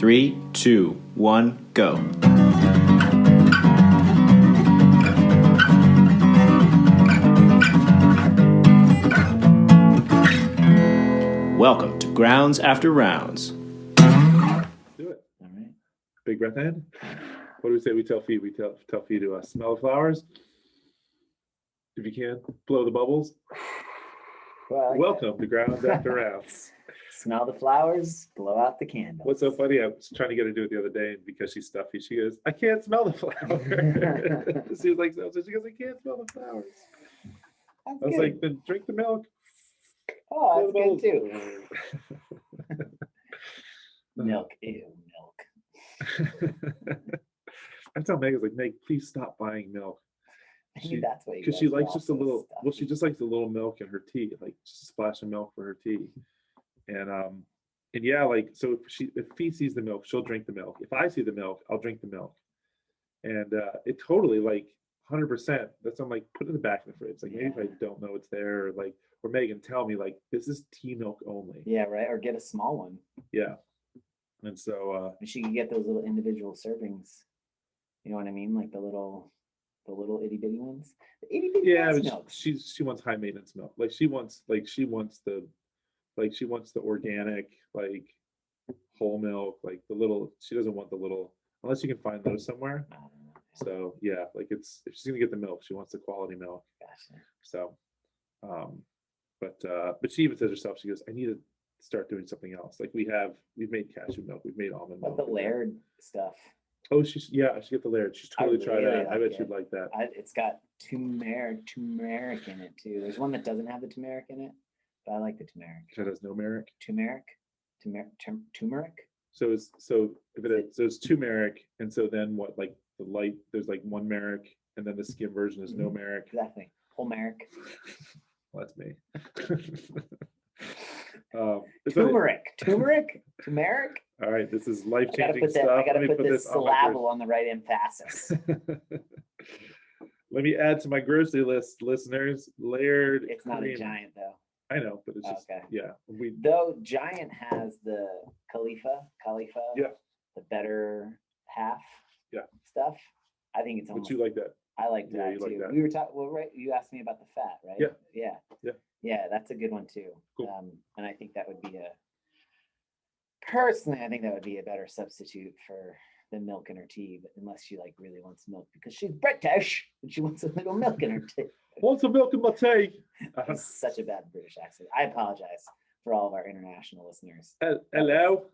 3, 2, 1, go. Welcome to Grounds After Rounds. Do it. All right. Big breath in. What do we say? We tell feet. We tell feet to smell the flowers. If you can, blow the bubbles. Well, welcome to Grounds After Rounds. Smell the flowers, blow out the candles. What's so funny? I was trying to get her to do it the other day, and because she's stuffy, she goes, "I can't smell the flower." She was like, so she goes, "I can't smell the flowers." I was like, "Then drink the milk." Oh, that's good too. Milk, ew, milk. I tell Meg, like, Meg, please stop buying milk. That's what because she likes just a little. Well, she just likes a little milk in her tea, like just a splash of milk for her tea. And yeah, like, so if Fee sees the milk, she'll drink the milk. If I see the milk, I'll drink the milk. And it totally, like, 100%. That's, I'm like, put it in the back of the fridge. Like, maybe if I don't know it's there, or like, or Megan, tell me, like, this is tea milk only. Yeah, right. Or get a small one. Yeah. And so she can get those little individual servings. You know what I mean? Like the little itty bitty ones. The itty bitty but she wants high maintenance milk. Like she wants the organic, like, whole milk, like the little. She doesn't want the little, unless you can find those somewhere. So yeah, like, it's, if she's gonna get the milk, she wants the quality milk. Gotcha. So, but she even says herself, she goes, "I need to start doing something else." Like we've made cashew milk, we've made almond milk. But the layered stuff. Oh, I should get the layered. She's totally tried that. I bet you'd like that. It's got turmeric in it too. There's one that doesn't have the turmeric in it, but I like the turmeric. That has no turmeric. Turmeric. So it's turmeric, and so then what? Like the light, there's like one meric, and then the skim version is no meric. Exactly, whole meric. Well, that's me. Turmeric. All right, this is life-changing stuff. I gotta put this syllable on the right emphasis. Let me add to my grocery list, listeners. Layered. It's not a Giant though. I know, but it's just yeah. Though Giant has the Khalifa, yeah, the better half, stuff. I think it's almost. But you like that? I like that too. Like that. We were talking. Well, right. You asked me about the fat, right? Yeah. That's a good one too. Cool. And I think that would be personally, I think that would be a better substitute for the milk in her tea. But unless she like really wants milk because she's British and she wants a little milk in her tea. Wants some milk in my tea. It's such a bad British accent. I apologize for all of our international listeners. Hello,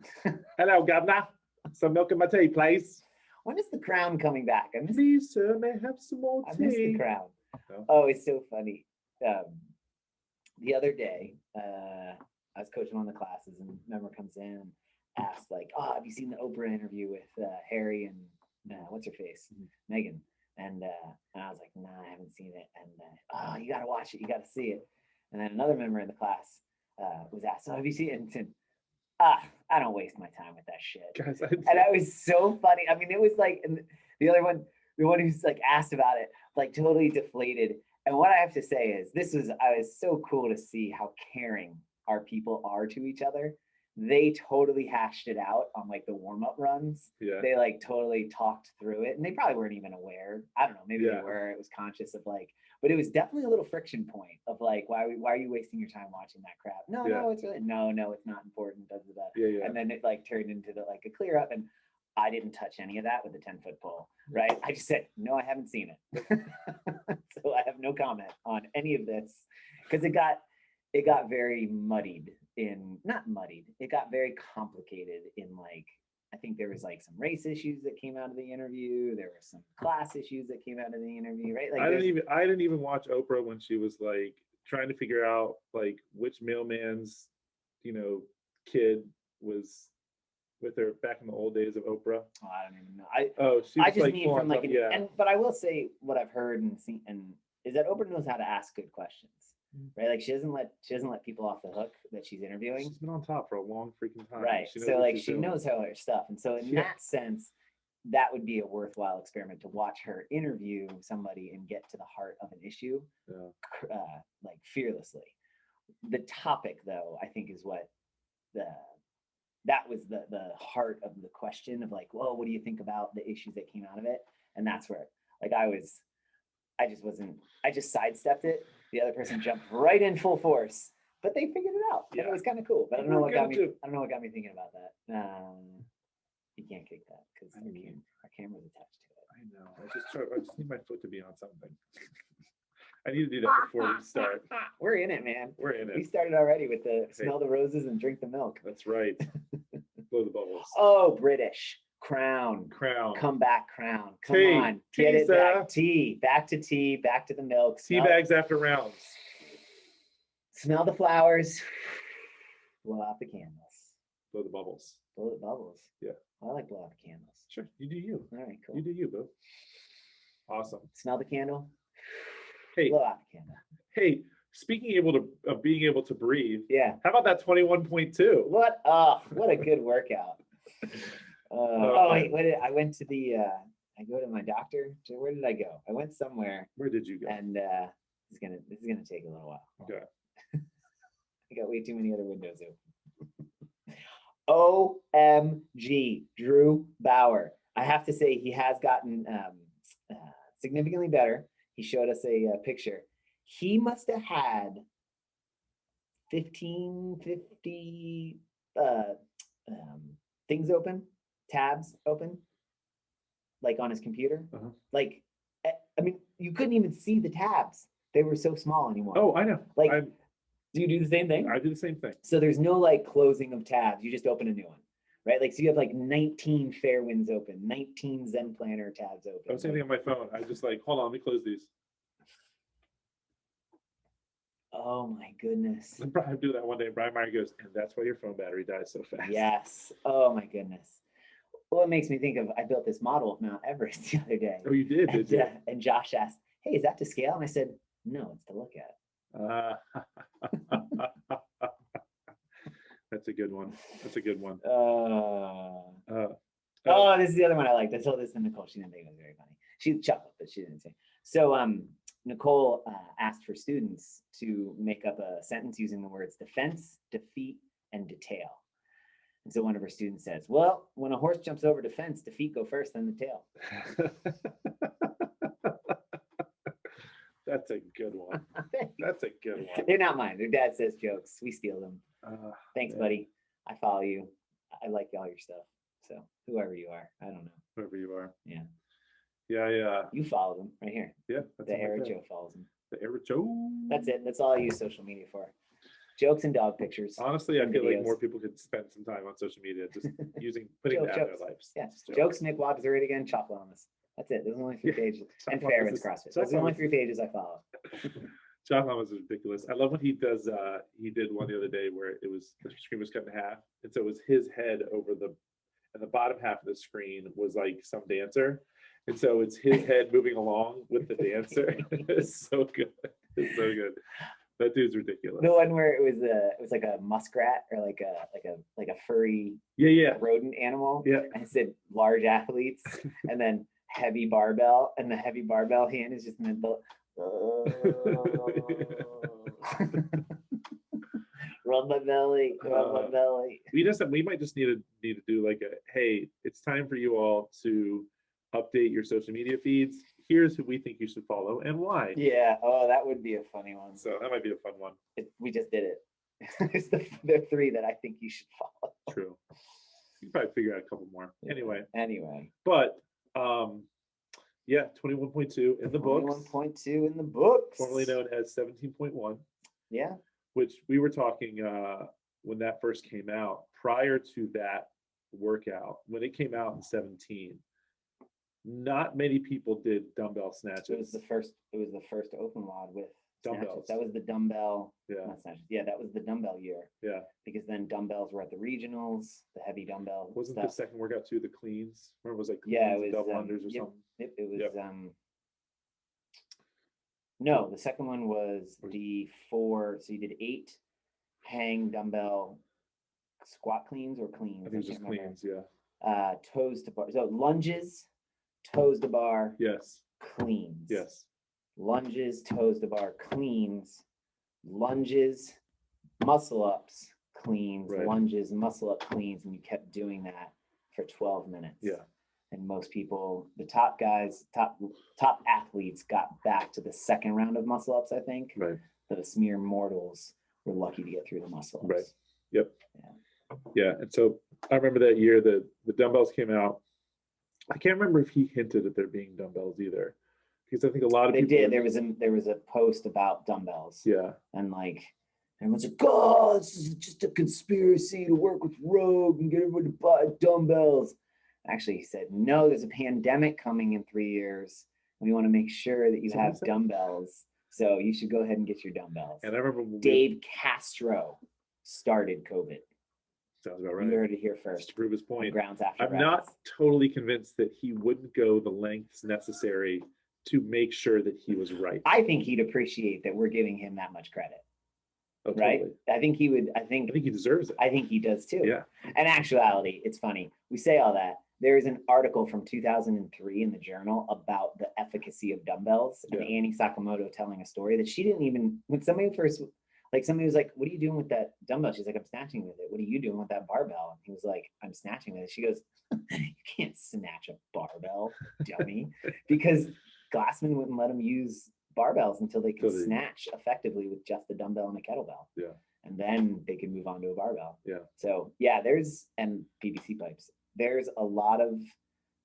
governor. Some milk in my tea, please. When is The Crown coming back? Please, sir, may I have some more tea? I miss The Crown. Oh, it's so funny. The other day, I was coaching one of the classes, and a member comes in and asks, like, "Oh, have you seen the Oprah interview with Harry and what's her face, Megan?" And I was like, "Nah, I haven't seen it." And you gotta watch it. You gotta see it. And then another member in the class was asked, "So have you seen it?" And said, I don't waste my time with that shit. Guys, and it was so funny. I mean, it was like, and the other one, the one who's like asked about it, like totally deflated. And what I have to say is I was so cool to see how caring our people are to each other. They totally hashed it out on like the warm-up runs. Yeah. They like totally talked through it, and they probably weren't even aware. I don't know, maybe they were. It was conscious of like, but it was definitely a little friction point of like, why are you wasting your time watching that crap? No, it's really no, it's not important. Blah, blah, blah. Yeah. And then it like turned into like a clear up, and I didn't touch any of that with the 10-foot pole, right? I just said, no, I haven't seen it. So I have no comment on any of this because it got very muddied it got very complicated in like, I think there was like some race issues that came out of the interview. There were some class issues that came out of the interview, right? Like I didn't even watch Oprah when she was like trying to figure out like which mailman's, kid was with her back in the old days of Oprah. Oh, I don't even know. I just like, need from like but I will say what I've heard and seen is that Oprah knows how to ask good questions. Right, like she doesn't let people off the hook that she's interviewing. She's been on top for a long freaking time. Right, so like she knows how her stuff, and so in that sense, that would be a worthwhile experiment to watch her interview somebody and get to the heart of an issue, like fearlessly. The topic, though, I think is what that was the heart of the question of like, well, what do you think about the issues that came out of it? And that's where like I just sidestepped it. The other person jumped right in full force, but they figured it out. And it was kind of cool. But I don't know what got me thinking about that. You can't kick that because our camera's attached to it. I know. I just need my foot to be on something. I need to do that before we start. We're in it, man. We're in We it. started already with the smell the roses and drink the milk. That's right. Blow the bubbles. Oh, British crown. Come back, crown. Come Tea. on. Get Tea, it back. Tea. Back to tea. Back to the milk. Tea bags after rounds. Smell the flowers. Blow out the candles. Blow the bubbles. Blow the bubbles. Yeah. I like blow out the candles. Sure. You do you. All right, cool. You do you, boo. Awesome. Smell the candle. Hey. Blow out the candle. Hey, speaking of being able to breathe. Yeah. How about that 21.2? What a good workout. Wait, I went to I go to my doctor. Where did I go? I went somewhere. Where did you go? And this is gonna take a little while. Okay. I got way too many other windows open. OMG, Drew Bauer. I have to say he has gotten significantly better. He showed us a picture. He must have had 50 things open, tabs open, like on his computer. Uh-huh. Like, I mean, you couldn't even see the tabs. They were so small anymore. Oh, I know. Like, do you do the same thing? I do the same thing. So there's no like closing of tabs. You just open a new one, right? Like, so you have like 19 Fairwinds open, 19 Zen Planner tabs open. I was same thing on my phone. I just like, hold on, let me close these. Oh my goodness. I do that one day. Brian Meyer goes, and that's why your phone battery dies so fast. Yes. Oh my goodness. Well, it makes me think of, I built this model of Mount Everest the other day. Oh, you did, did you? And Josh asked, hey, is that to scale? And I said, no, it's to look at. That's a good one. That's a good one. This is the other one I liked. I told this to Nicole. She didn't think it was very funny. She chuckled, but she didn't say. So Nicole asked for students to make up a sentence using the words defense, defeat, and detail. And so one of her students says, well, when a horse jumps over defense, the feet go first, then the tail. That's a good one. That's a good one. They're not mine. Their dad says jokes. We steal them. Thanks, yeah. buddy. I follow you. I like all your stuff. So whoever you are, I don't know. Whoever you are. Yeah. Yeah. You follow them right here. Yeah. The Air Joe follows them. The Air Joe. That's it. That's all I use social media for. Jokes and dog pictures. Honestly, I feel videos. like more people could spend some time on social media just putting that in jokes. their lives. Yeah. Jokes, Nick Wobbs are it again, Chop Wellness. That's it. There's only 3 pages. And Fairwinds CrossFit. Those are the only 3 pages I follow. John Llamas is ridiculous. I love when he does. He did one the other day where it was the screen was cut in half, and so it was his head over and the bottom half of the screen was like some dancer, and so it's his head moving along with the dancer. It's so good. It's so good. That dude's ridiculous. The one where it was like a muskrat or like a furry rodent animal. Yeah. And it said large athletes and then heavy barbell, and the heavy barbell hand is just in the rub my belly, rub my belly. We might just need to do like hey, it's time for you all to update your social media feeds. Here's who we think you should follow and why. Yeah. Oh, that would be a funny one. So that might be a fun one. We just did it. It's the 3 that I think you should follow. True. You can probably figure out a couple more. Anyway. But 21.2 in the books. 21.2 in the books. Formerly known as 17.1. Yeah. Which we were talking when that first came out. Prior to that workout, when it came out in 17, not many people did dumbbell snatches. It was the first open WOD with dumbbells. Snatches. That was the dumbbell. Yeah. Not snatches. Yeah, that was the dumbbell year. Yeah. Because then dumbbells were at the regionals, the heavy dumbbell. Wasn't stuff. the second workout too the cleans? Or it was like cleans, yeah, it was double unders or something. It was no, the second one was the 4. So you did 8 hang dumbbell squat cleans or cleans. I think it was just cleans. Yeah. Toes to bar. So lunges, toes to bar. Yes. Cleans. Yes. Lunges, toes to bar, cleans, lunges, muscle ups, cleans, Right. lunges, muscle up cleans, and you kept doing that for 12 minutes. Yeah. And most people, the top guys, top athletes got back to the second round of muscle ups, I think. Right. The mere mortals were lucky to get through the muscle ups. Right. Yep. Yeah. Yeah. And so I remember that year that the dumbbells came out. I can't remember if he hinted at there being dumbbells either, because I think a lot of They people did. There was a post about dumbbells. Yeah. And like everyone's like, oh, this is just a conspiracy to work with Rogue and get everyone to buy dumbbells. Actually, he said, no, there's a pandemic coming in 3 years. We want to make sure that you Somebody have said- dumbbells. So you should go ahead and get your dumbbells. And I remember when Dave Castro started COVID. sounds about You right. heard it here Just first. to prove his On point. Grounds After I'm not Rounds. totally convinced that he wouldn't go the lengths necessary to make sure that he was right. I think he'd appreciate that we're giving him that much credit, Oh, right? totally. I think he would. I think he deserves it. I think he does too. Yeah. In actuality, it's funny. We say all that. There is an article from 2003 in the journal about the efficacy of dumbbells and Yeah. Annie Sakamoto telling a story that she didn't even, when somebody first, like somebody was like, what are you doing with that dumbbell? She's like, I'm snatching with it. What are you doing with that barbell? And he was like, I'm snatching with it. She goes, you can't snatch a barbell, dummy. Because Glassman wouldn't let him use barbells until they could Until they- snatch effectively with just the dumbbell and a kettlebell. Yeah. And then they could move on to a barbell. Yeah. So yeah, and PVC pipes. There's a lot of,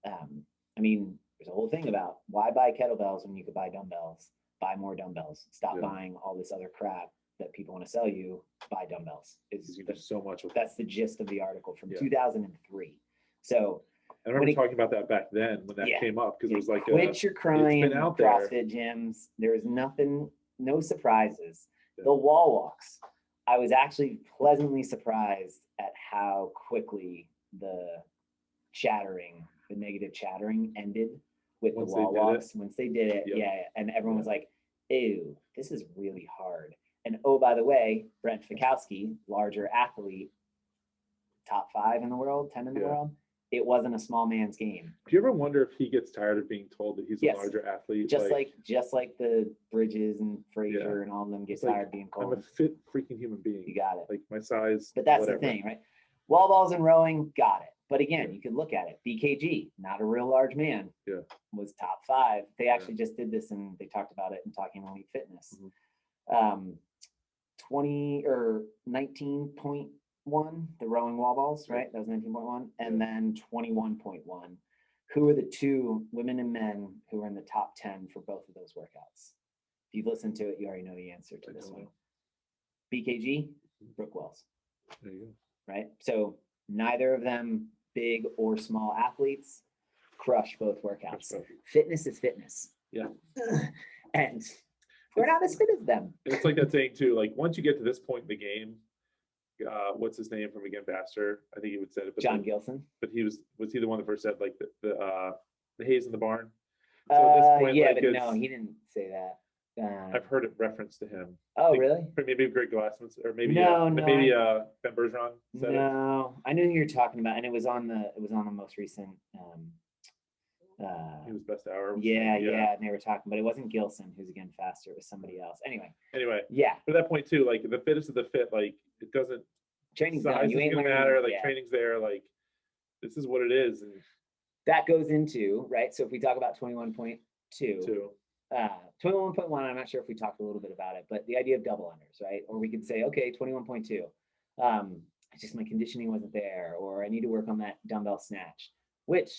I mean, there's a whole thing about why buy kettlebells when you could buy dumbbells, buy more dumbbells, stop Yeah. buying all this other crap that people want to sell you, buy dumbbells. Because you can do so much with That's the gist of the article from Yeah. 2003. So I remember when it- talking about that back then when that Yeah. came up, because it was like quit your crying, been out there. CrossFit gyms. There's nothing, no surprises. Yeah. The wall walks. I was actually pleasantly surprised at how quickly the negative chattering ended with Once the they wall did it? walks. Once they did it, Yep. yeah. And everyone was like, ew, this is really hard. And oh, by the way, Brent Fikowski, larger athlete, top 5 in the world, 10 in the Yeah. world. It wasn't a small man's game. Do you ever wonder if he gets tired of being told that he's Yes. a larger athlete? Just like the Bridges and Frazier Yeah. and all of them get It's like, tired of being I'm cold. a fit freaking human You being. got it. Like my size. But that's whatever. the thing, right? Wall balls and rowing, got it. But again, Yeah. you could look at it. BKG, not a real large man, Yeah. was top 5. They actually just did this and they talked about it in Talking Elite Fitness. Mhm. 20 or 19.1, the rowing wall balls, Yeah. right? That was 19.1. And Yeah. then 21.1. Who are the 2 women and men who are in the top 10 for both of those workouts? If you've listened to it, you already know the answer to I this don't one. know. BKG, Brooke Wells, There you go. right? So neither of them big or small athletes, crush both workouts. That's right. Fitness is fitness. Yeah. And we're not as fit as them. And it's like that saying too, like once you get to this point in the game, what's his name from Again Faster? I think he would said it, but John Gilson. but he was he the one that first said like the haze in the barn? So at this point, Yeah, like, but no, it's- he didn't say that. I've heard it referenced to him. Oh, think- really? Maybe Greg Glassman or maybe No, maybe no, Ben Bergeron said it. No, I knew who you're talking about, and it was on the most recent. He was best hour. Yeah, and they were talking, but it wasn't Gilson who's Again Faster. It was somebody else. Anyway, Anyway, yeah, at that point too, like the fittest of the fit, like it doesn't training's size done. You isn't ain't gonna learning. matter. Like Yeah. training's there. Like this is what it is. And That goes into right. So if we talk about 21.2, too. 21.1, I'm not sure if we talked a little bit about it, but the idea of double unders, right? Or we could say, okay, 21.2. It's just my conditioning wasn't there, or I need to work on that dumbbell snatch. Which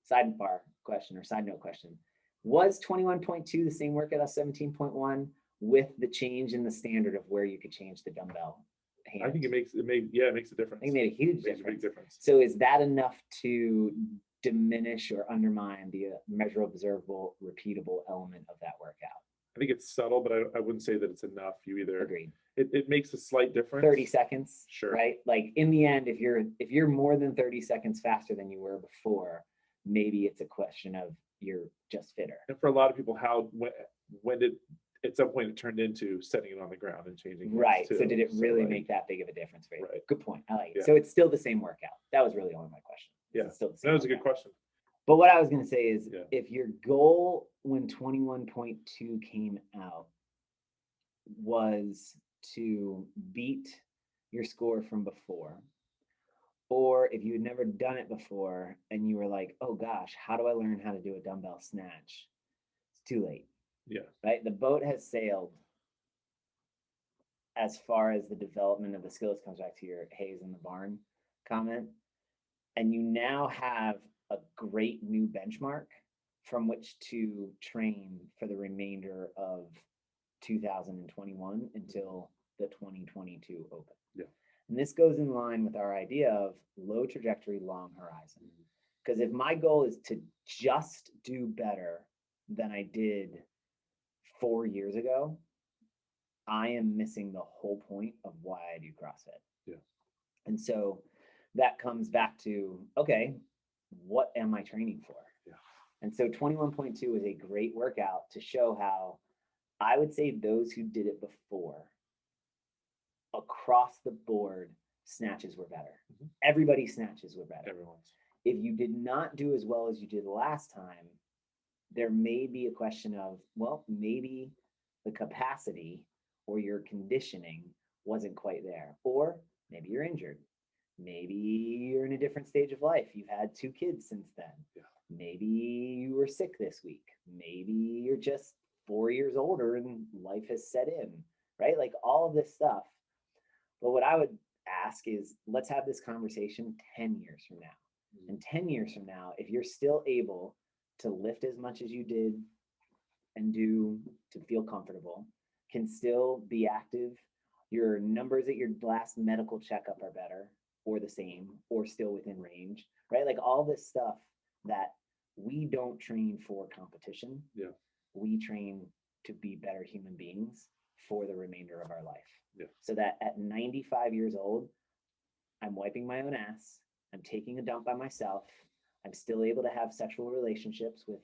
sidebar question or side note question, was 21.2 the same workout as 17.1 with the change in the standard of where you could change the dumbbell hand? I think it makes a difference. I think it made a huge It makes a big difference. difference. So is that enough to diminish or undermine the measurable, observable, repeatable element of that workout? I think it's subtle, but I wouldn't say that it's enough. You either Agreed. it makes a slight difference. 30 seconds, Sure. right? Like in the end, if you're more than 30 seconds faster than you were before, maybe it's a question of you're just fitter. And for a lot of people, when did at some point it turned into setting it on the ground and changing hands, Right. So too. did it really like, make that big of a difference for you? Right. Good point. I like it. Yeah. So it's still the same workout. That was really only my question. Is Yeah. it still the same That was a good workout? question. But what I was going to say is Yeah. if your goal when 21.2 came out was to beat your score from before. Or if you had never done it before and you were like, oh gosh, how do I learn how to do a dumbbell snatch? It's too late, Yeah. right? The boat has sailed as far as the development of the skills. Comes back to your Hayes in the barn comment. And you now have a great new benchmark from which to train for the remainder of 2021 until the 2022 Open. Yeah. And this goes in line with our idea of low trajectory, long horizon. Because if my goal is to just do better than I did 4 years ago, I am missing the whole point of why I do CrossFit. Yeah. And so that comes back to, okay, what am I training for? Yeah. And so 21.2 is a great workout to show how I would say those who did it before, across the board, snatches were better. Mm-hmm. Everybody's snatches were better. Everyone's. If you did not do as well as you did last time, there may be a question of, well, maybe the capacity or your conditioning wasn't quite there. Or maybe you're injured. Maybe you're in a different stage of life. You've had 2 kids since then. Yeah. Maybe you were sick this week. Maybe you're just 4 years older and life has set in, right? Like all of this stuff. But what I would ask is, let's have this conversation 10 years from now. Mm-hmm. And 10 years from now, if you're still able to lift as much as you did and do to feel comfortable, can still be active, your numbers at your last medical checkup are better or the same or still within range, right? Like all this stuff that we don't train for competition. Yeah. We train to be better human beings for the remainder of our life. Yeah. So that at 95 years old, I'm wiping my own ass. I'm taking a dump by myself. I'm still able to have sexual relationships with,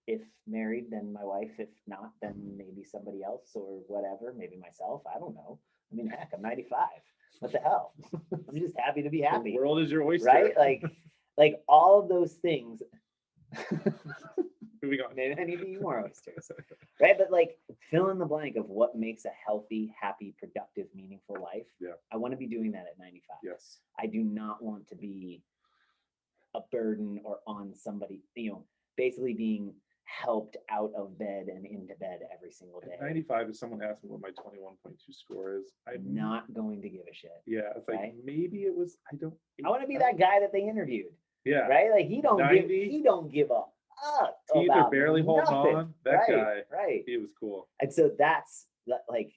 if married, then my wife. If not, then maybe somebody else or whatever, maybe myself. I don't know. I mean, heck, I'm 95. What the hell? I'm just happy to be happy. The world is your oyster. Right? Like all of those things. Moving on. Maybe I need to eat more oysters. Right? But like fill in the blank of what makes a healthy, happy, productive, meaningful life. Yeah. I want to be doing that at 95. Yes. I do not want to be a burden or on somebody, basically being helped out of bed and into bed every single day. At 95, if someone asked me what my 21.2 score is, I'm not going to give a shit. Yeah, it's like, right? Maybe it was. I want to be that guy that they interviewed. Yeah. Right? Like he don't 90, give a fuck. Teeth are barely holding nothing. on. That guy. Right. He was cool. And so that's like,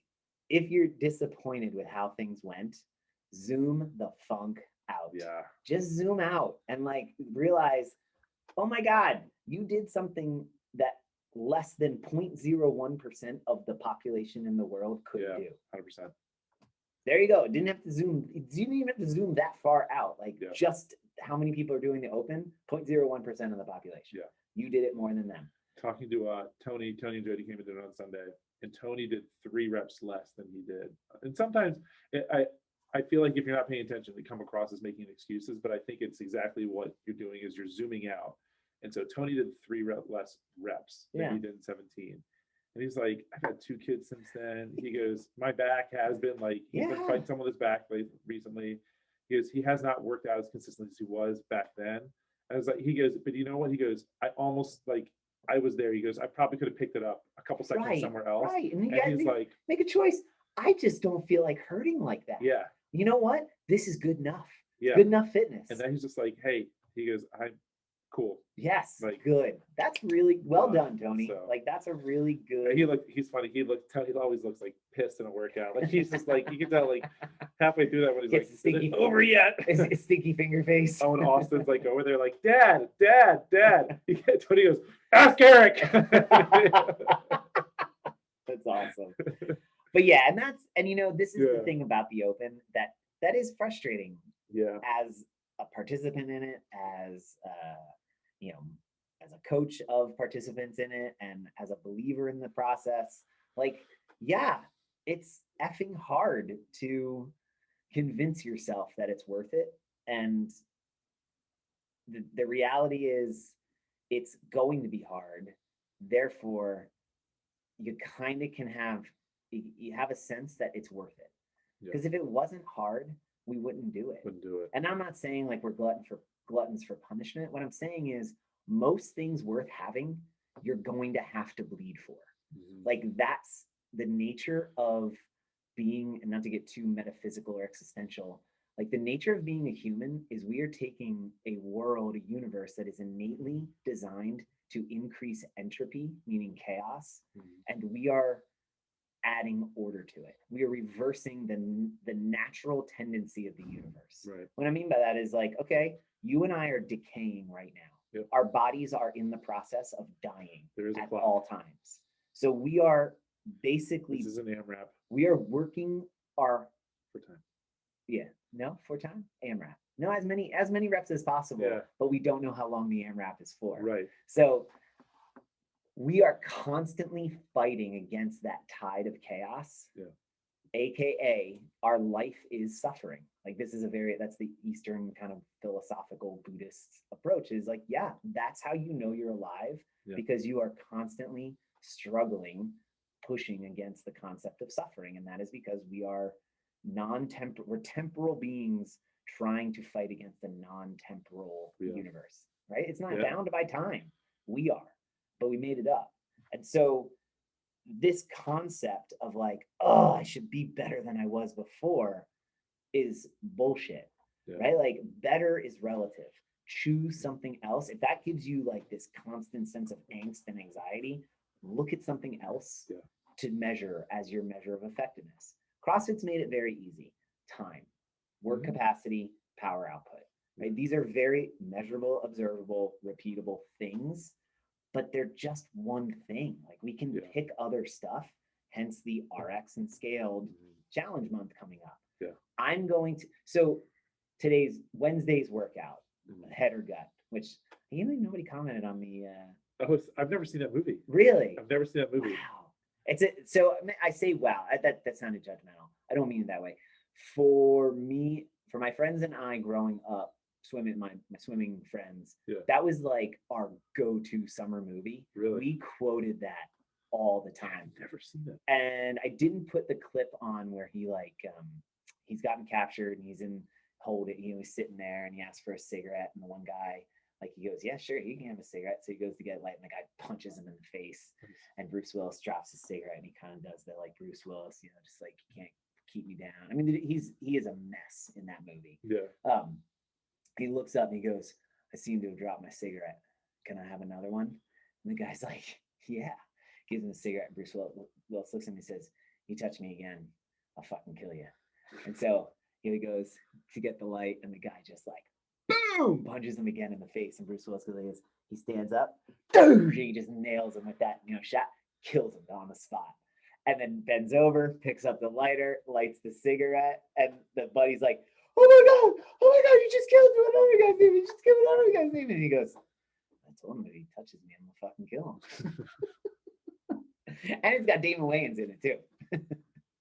if you're disappointed with how things went, zoom the funk out. Yeah. Just zoom out and like realize, oh my God, you did something that less than 0.01% of the population in the world could do. 100%. There you go. It didn't have to zoom. You didn't even have to zoom that far out. Like just how many people are doing the Open? 0.01% of the population. Yeah. You did it more than them. Talking to Tony and Jody came into it on Sunday, and Tony did 3 reps less than he did. And sometimes I feel like if you're not paying attention, they come across as making excuses, but I think it's exactly what you're doing is you're zooming out. And so Tony did 3 less reps than he did in 17. And he's like, I've had 2 kids since then. He goes, my back has been like, he's been fighting some of his back recently. He goes, he has not worked out as consistently as he was back then. I was like, he goes, but you know what? He goes, I almost I was there. He goes, I probably could have picked it up a couple seconds somewhere else. Right. And he's like, make a choice. I just don't feel like hurting like that. Yeah. You know what? This is good enough. Yeah. Good enough fitness. And then he's just like, hey, he goes, I'm cool. Yes. Like, good. That's really well done, Tony. So, like that's a really good. He's funny. He always looks like pissed in a workout. Like he's just like, you can tell like halfway through that when he's like, stinky, is it over yet? It's stinky finger face. Oh, and Austin's like over there like, Dad. Tony goes, ask Eric. That's awesome. But yeah, and this is the thing about the Open that is frustrating. Yeah. As a participant in it, as as a coach of participants in it, and as a believer in the process, it's effing hard to convince yourself that it's worth it. And the reality is it's going to be hard. Therefore, you kind of you have a sense that it's worth it. Yeah. Because if it wasn't hard, we wouldn't do it. Wouldn't do it. And I'm not saying like we're gluttons for punishment. What I'm saying is most things worth having, you're going to have to bleed for. Mhm. Like that's the nature of being, and not to get too metaphysical or existential, like the nature of being a human is we are taking a world, a universe that is innately designed to increase entropy, meaning chaos, Mhm. and we are adding order to it. We are reversing the natural tendency of the universe. Right. What I mean by that is like, okay, you and I are decaying right now. Yep. Our bodies are in the process of dying There is a at clock. all times. So we are basically, This is an AMRAP we are working our, for time. yeah, no, for time, AMRAP. No, as many reps as possible, Yeah. but we don't know how long the AMRAP is for. Right. So we are constantly fighting against that tide of chaos. Yeah. AKA our life is suffering. Like this is that's the Eastern kind of philosophical Buddhist approach is like, yeah, that's how you know you're alive. Yeah. Because you are constantly struggling, pushing against the concept of suffering. And that is because we are we're temporal beings trying to fight against a non-temporal Yeah. universe, right? It's not Yeah. bound by time. We are, but we made it up. And so this concept of like, oh, I should be better than I was before is bullshit, Yeah. right? Like better is relative. Choose something else. If that gives you like this constant sense of angst and anxiety, look at something else Yeah. to measure as your measure of effectiveness. CrossFit's made it very easy. Time, work Mhm. capacity, power output, right? These are very measurable, observable, repeatable things, but they're just one thing. Like we can Yeah. pick other stuff, hence the RX and scaled Mhm. challenge month coming up. Yeah. I'm going to, so today's Wednesday's workout, Mhm. head or gut, which nobody commented on the, I've never seen that movie. really? I've never seen that movie. Wow. So I say wow. That sounded judgmental. I don't mean it that way. For me, for my friends and I growing up, swimming, my swimming friends, Yeah. that was like our go-to summer movie. Really? We quoted that all the time. I've never seen that. And I didn't put the clip on where he like he's gotten captured and he's in hold it, he's sitting there and he asks for a cigarette, and the one guy, like, he goes, yeah, sure, you can have a cigarette. So he goes to get a light and the guy punches him in the face, and Bruce Willis drops his cigarette and he kind of does that like Bruce Willis, just like, you can't keep me down. I mean, he is a mess in that movie. Yeah. He looks up and he goes, I seem to have dropped my cigarette. Can I have another one? And the guy's like, yeah. Gives him a cigarette. And Bruce Willis looks at him and says, you touch me again, I'll fucking kill you. And so here he goes to get the light, and the guy just like, boom, punches him again in the face. And Bruce Willis goes, he stands up, he just nails him with that, shot, kills him on the spot. And then bends over, picks up the lighter, lights the cigarette, and the buddy's like, oh my God, you just killed another guy's name. You just killed another guy's name. And he goes, I told him if he touches me, I'm gonna fucking kill him. And it's got Damon Wayans in it too.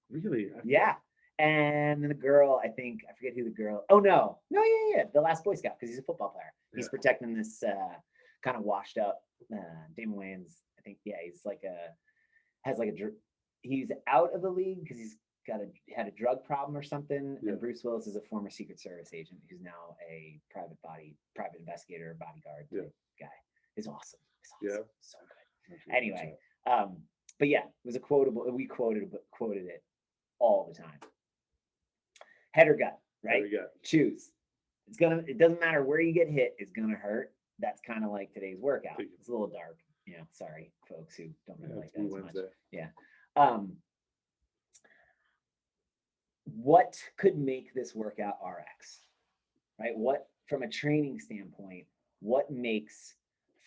Really? Yeah. And then the girl, I forget who the girl. Oh no, yeah, the last Boy Scout, because he's a football player. He's protecting this kind of washed up Damon Wayans. I think, yeah, he's like he's out of the league because he's had a drug problem or something. Yeah. And Bruce Willis is a former Secret Service agent who's now a private investigator, bodyguard guy. It's awesome. Yeah. So good. Anyway, but yeah, it was a quotable. We quoted it all the time. Head or gut, right? Head or gut. Choose. It doesn't matter where you get hit, it's gonna hurt. That's kind of like today's workout. It's a little dark. Sorry, folks who don't really like that as Wednesday. much. Yeah. What could make this workout RX? Right? What, from a training standpoint, what makes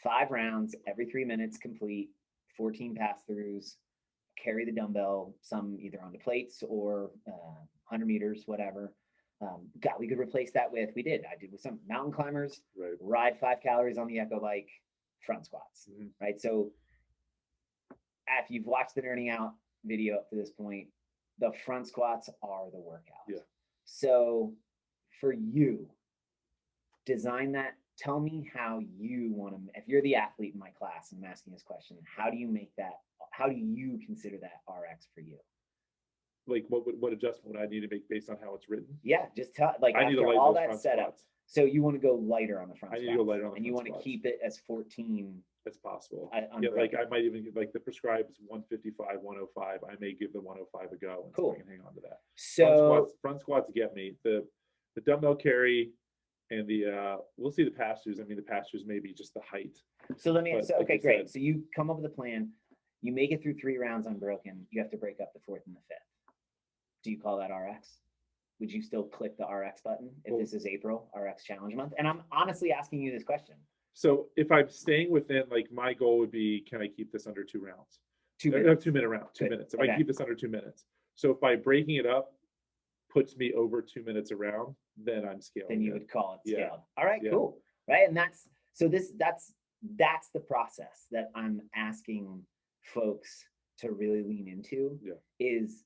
5 rounds every 3 minutes complete, 14 pass-throughs, carry the dumbbell, some either onto plates or 100 meters, whatever. God, we could replace that with, I did with some mountain climbers, right. Ride 5 calories on the Echo bike, front squats, right? So if you've watched the Nerding Out video up to this point, the front squats are the workout. Yeah. So for you, design that. Tell me how you want to, if you're the athlete in my class, and I'm asking this question, how do you consider that RX for you? what adjustment would I need to make based on how it's written? Yeah, just tell, like, I need to after lighten all those that front setup. squats So you want to go lighter on the front I need squats. to go lighter on the and you front want to squats. keep it as 14. as possible. I- Yeah, like unbroken. I might even like the prescribed is 155, 105. I may give the 105 a go and Cool. so I can hang on to that. So Front squats get me. The dumbbell carry and the we'll see the pass-throughs. I mean, the pass-throughs may be just the height. So let me, But so, like okay, you great. said- So you come up with a plan, you make it through 3 rounds unbroken, you have to break up the 4th and the 5th. Do you call that RX? Would you still click the RX button if Well- this is April, RX challenge month? And I'm honestly asking you this question. So if I'm staying within, like my goal would be, can I keep this under 2 rounds? 2 No, minutes. 2 minute round, 2 Good. minutes. If Okay. I keep this under 2 minutes. So if by breaking it up puts me over 2 minutes a round, then I'm scaling. Then you it. would call it Yeah. scaled. All right, Yeah. cool. Right. And that's, so that's the process that I'm asking folks to really lean into. Yeah. Is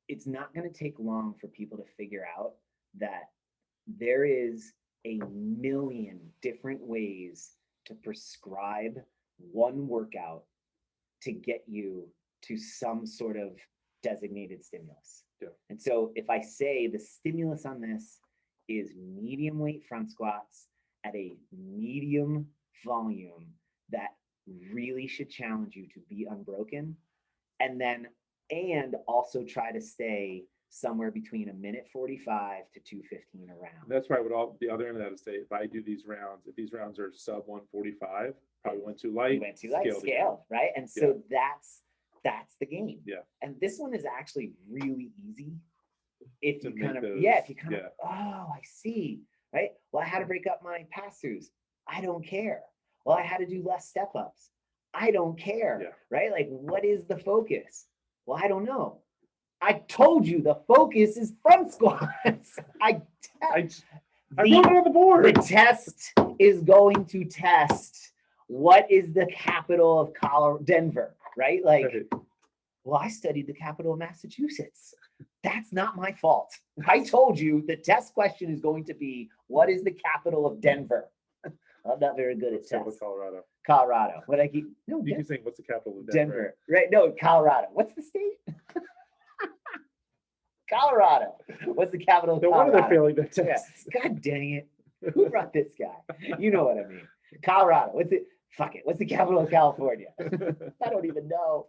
it's not going to take long for people to figure out that there is a million different ways to prescribe one workout to get you to some sort of designated stimulus. Yeah. And so if I say the stimulus on this is medium weight front squats at a medium volume that really should challenge you to be unbroken, and also try to stay somewhere between 1:45 to 2:15 around. And that's right. What all the other end of that is say, if I do these rounds, if these rounds are sub 145, probably went too light. You went too light, scaled again. scaled, right? And so that's the game. Yeah. And this one is actually really easy. If To you kind make of, those- if you kind yeah. of, oh, I see, right? Well, I had to break up my pass-throughs. I don't care. Well, I had to do less step-ups. I don't care, Yeah. right? Like, what is the focus? Well, I don't know. I told you the focus is front squats. I The- wrote it on the board. the test is going to test what is the capital of Colorado, Denver, right? Like, Right. well, I studied the capital of Massachusetts. That's not my fault. I told you the test question is going to be, what is the capital of Denver? I'm not very good at Let's go with tests. Colorado. Colorado. What I keep, no, You keep saying, what's the capital of Denver, right? No, Colorado. What's the state? Colorado. What's the capital of No wonder Colorado? they're failing their Yeah. tests. God dang it. Who brought this guy? You know what I mean. Colorado. What's it? Fuck it. What's the capital of California? I don't even know.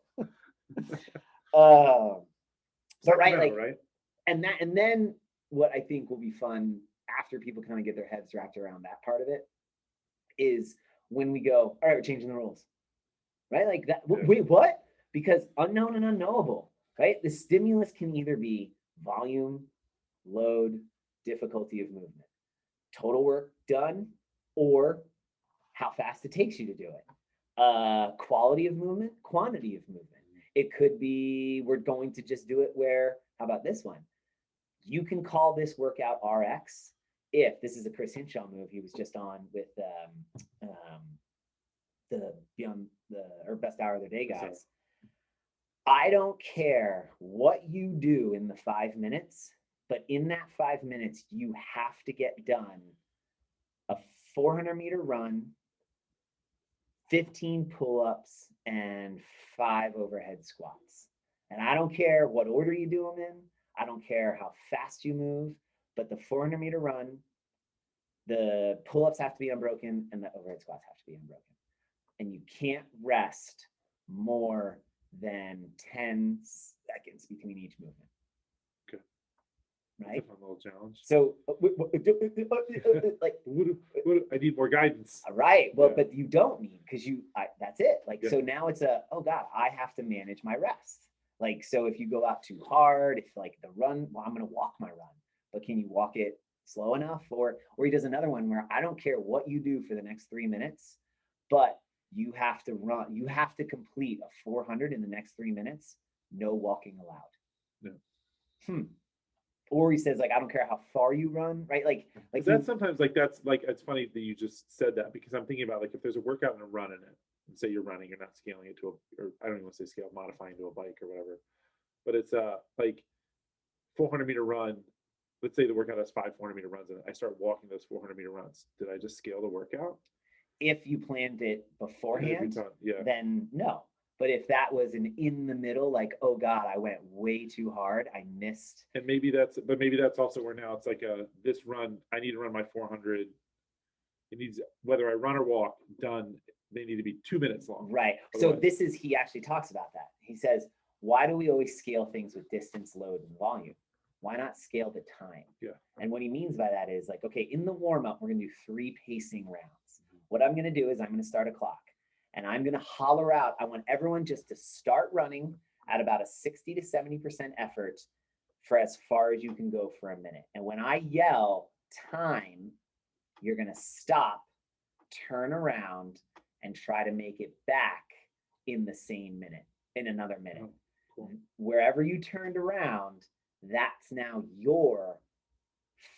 But right, like, right? and then what I think will be fun after people kind of get their heads wrapped around that part of it is when we go, all right, we're changing the rules, right? Like that. Yeah. Wait, what? Because unknown and unknowable, right? The stimulus can either be volume, load, difficulty of movement, total work done, or how fast it takes you to do it. Quality of movement, quantity of movement. It could be we're going to just do it where, how about this one? You can call this workout RX if this is a Chris Hinshaw move he was just on with the Beyond the or Best Hour of the Day guys. I don't care what you do in the 5 minutes, but in that 5 minutes, you have to get done a 400-meter run, 15 pull-ups, and 5 overhead squats. And I don't care what order you do them in. I don't care how fast you move, but the 400-meter run, the pull-ups have to be unbroken, and the overhead squats have to be unbroken. And you can't rest more than 10 seconds between each movement. Okay. Right? That's a fun little challenge. So, like, I need more guidance. right. Well, Yeah. but you don't need because that's it. Like, Yeah. so now it's oh God, I have to manage my rest. Like, so if you go out too hard, if like the run, well, I'm going to walk my run, but can you walk it slow enough? Or he does another one where I don't care what you do for the next 3 minutes, but you have to run, you have to complete a 400 in the next 3 minutes, no walking allowed. Yeah. Or he says, like, I don't care how far you run, right? Like That's sometimes like that's like it's funny that you just said that because I'm thinking about like if there's a workout and a run in it, and say you're running, you're not scaling it to a, or I don't even want to say scale, modifying to a bike or whatever, but it's like 400-meter run. Let's say the workout has 5 400-meter runs in it. I start walking those 400-meter runs. Did I just scale the workout? if you planned it beforehand, Yeah. then no. But if that was an in the middle, like, oh God, I went way too hard, I missed. And maybe that's also where now it's like this run, I need to run my 400. It needs, whether I run or walk, done, they need to be 2 minutes long. Right. So he actually talks about that. He says, why do we always scale things with distance, load, and volume? Why not scale the time? Yeah. And what he means by that is like, okay, in the warm up, we're going to do 3 pacing rounds. What I'm going to do is I'm going to start a clock and I'm going to holler out. I want everyone just to start running at about a 60 to 70% effort for as far as you can go for a minute. And when I yell time, you're going to stop, turn around, and try to make it back in the same minute, in another minute. Oh, cool. Wherever you turned around, that's now your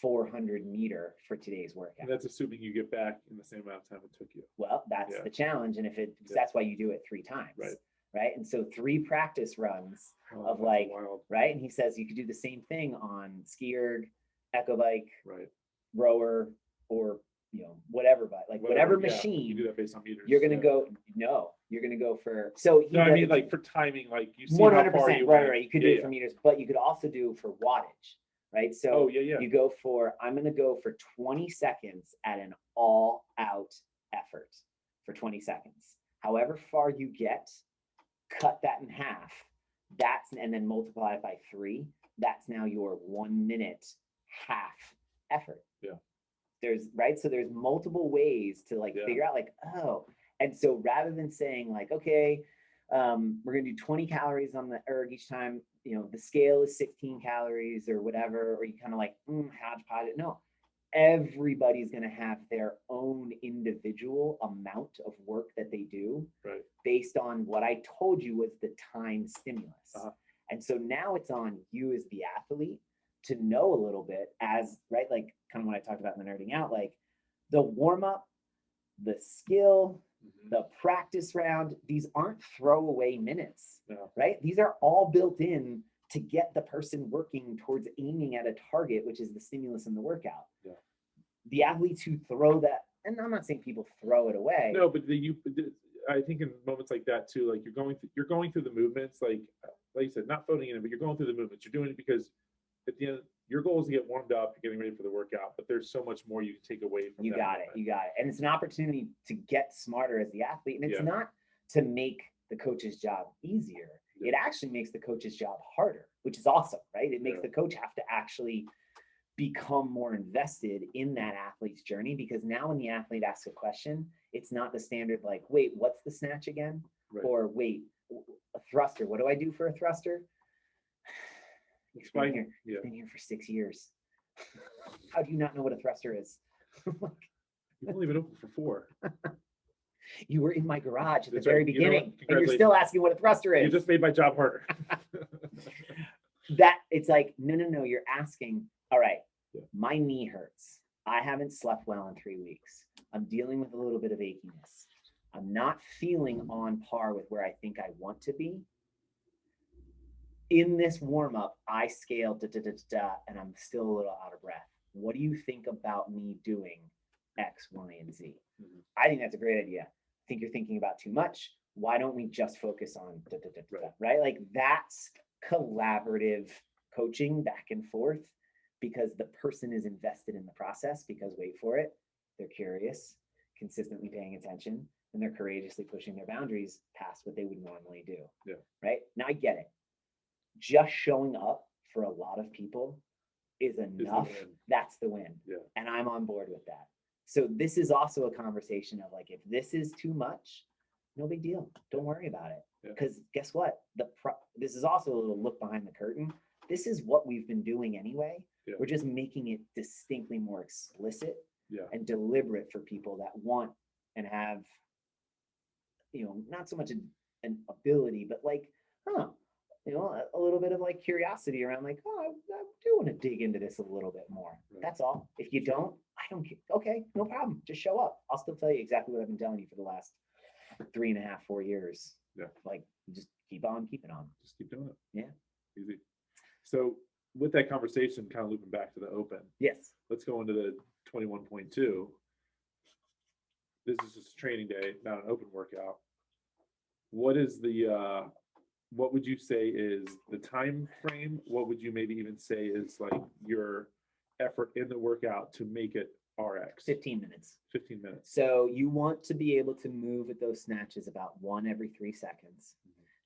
400 meter for today's workout. And that's assuming you get back in the same amount of time it took you. Well, that's the challenge. And that's why you do it 3 times. Right. And so 3 practice runs of like, wild. Right. And he says you could do the same thing on ski erg, echo bike, right, rower, or whatever, but like whatever machine. You do that based on meters. You're gonna go. No, you're gonna go for. So no, I mean like for timing, like you see 100%. How far you right. You could do it for meters, but you could also do for wattage, right? So you go for. I'm gonna go for 20 seconds at an all-out effort for 20 seconds. However far you get, cut that in half. And then multiply it by 3. That's now your 1 minute half effort. Yeah. So there's multiple ways to like figure out like, oh, and so rather than saying like, okay, we're gonna do 20 calories on the erg each time, the scale is 16 calories or whatever, or you kind of like hodgepodge it. No, everybody's gonna have their own individual amount of work that they do based on what I told you was the time stimulus. And so now it's on you as the athlete to know a little bit like kind of what I talked about in the nerding out, like the warm up, the skill, the practice round, these aren't throwaway minutes, right? These are all built in to get the person working towards aiming at a target, which is the stimulus in the workout. Yeah. The athletes who throw that, and I'm not saying people throw it away. No, but I think in moments like that too, like you're going through the movements, like you said, not phoning in it, but you're going through the movements. You're doing it because at the end, your goal is to get warmed up, you're getting ready for the workout, but there's so much more you can take away from you got it. And it's an opportunity to get smarter as the athlete. And it's not to make the coach's job easier. It actually makes the coach's job harder, which is awesome, right? It makes the coach have to actually become more invested in that athlete's journey, because now when the athlete asks a question, it's not the standard like, wait, what's the snatch again? Or wait, a thruster, what do I do for a thruster? You've been here for 6 years. How do you not know what a thruster is? You've only been open for 4. You were in my garage at the very beginning, and you're still asking what a thruster is. You just made my job harder. It's like, no, you're asking, all right, my knee hurts. I haven't slept well in 3 weeks. I'm dealing with a little bit of achiness. I'm not feeling on par with where I think I want to be. In this warm-up, I scaled and I'm still a little out of breath. What do you think about me doing X, Y, and Z? I think that's a great idea. I think you're thinking about too much. Why don't we just focus on right? Like that's collaborative coaching back and forth, because the person is invested in the process, because wait for it, they're curious, consistently paying attention, and they're courageously pushing their boundaries past what they would normally do. Right? Now I get it. Just showing up for a lot of people is enough. That's the win. And I'm on board with that. So this is also a conversation of like, if this is too much, no big deal. Don't worry about it. Because guess what? This is also a little look behind the curtain. This is what we've been doing anyway. We're just making it distinctly more explicit and deliberate for people that want and have, not so much an ability, but like, a little bit of like curiosity around like, oh, I do want to dig into this a little bit more. That's all. If you don't, I don't care. Okay, no problem. Just show up. I'll still tell you exactly what I've been telling you for the last 3.5, 4 years. Like, just keep on keeping on. Just keep doing it. Yeah. Easy. So with that conversation, kind of looping back to the open. Yes. Let's go into the 21.2. This is just a training day, not an open workout. what is the what would you say is the time frame? What would you maybe even say is like your effort in the workout to make it RX? 15 minutes. 15 minutes. So you want to be able to move at those snatches about 1 every 3 seconds.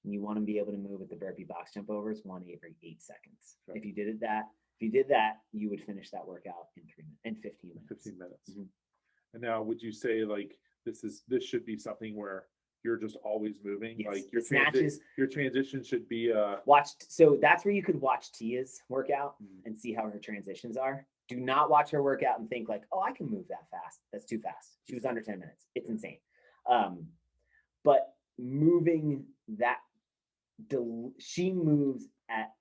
And you want to be able to move at the burpee box jump overs 1 every 8 seconds. Right. If you did that, you would finish that workout in 15 minutes. 15 minutes. Mhm. And now would you say like this should be something where you're just always moving? Yes. Like your Snatches. your transition should be So that's where you could watch Tia's workout Mhm. and see how her transitions are. Do not watch her workout and think like, oh, I can move that fast. That's too fast. She was under 10 minutes. It's insane. But moving that, she moves at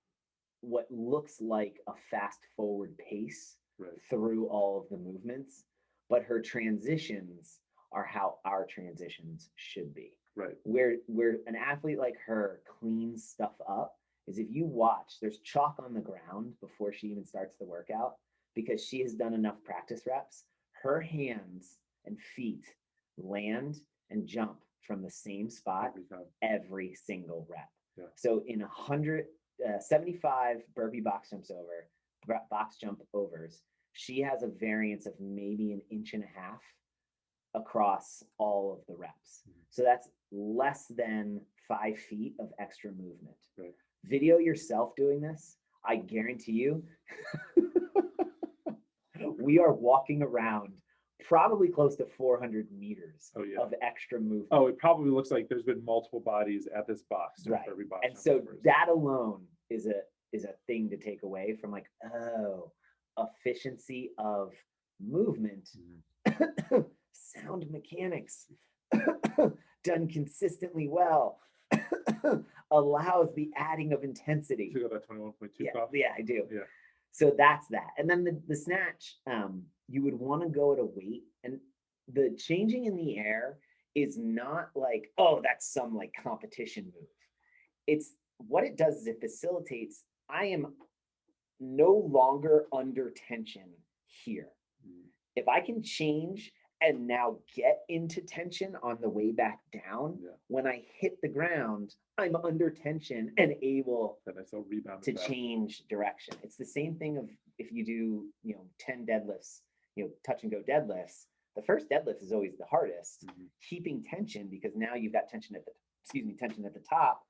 what looks like a fast forward pace right. through all of the movements, but her transitions are how our transitions should be. Right. Where an athlete like her cleans stuff up is if you watch, there's chalk on the ground before she even starts the workout because she has done enough practice reps. Her hands and feet land and jump from the same spot every single rep. Yeah. So in 75 burpee box jump overs, she has a variance of maybe 1.5 inches across all of the reps. Mm-hmm. So that's less than 5 feet of extra movement. Right. Video yourself doing this. I guarantee you, we are walking around probably close to 400 meters of extra movement. Oh, it probably looks like there's been multiple bodies at this box. Right. Every box and so that alone is a thing to take away from like, oh, efficiency of movement, mm-hmm. Sound mechanics done consistently well allows the adding of intensity. You got that 21.2 off? Yeah, I do. Yeah. So that's that. And then the snatch, you would want to go at a weight, and the changing in the air is not like, oh, that's some like competition move. It's what it does is it facilitates, I am no longer under tension here. Mm. If I can change and now get into tension on the way back down, when I hit the ground, I'm under tension and able to change direction. It's the same thing of if you do, 10 deadlifts, touch and go deadlifts. The first deadlift is always the hardest, mm-hmm. Keeping tension because now you've got tension at the top.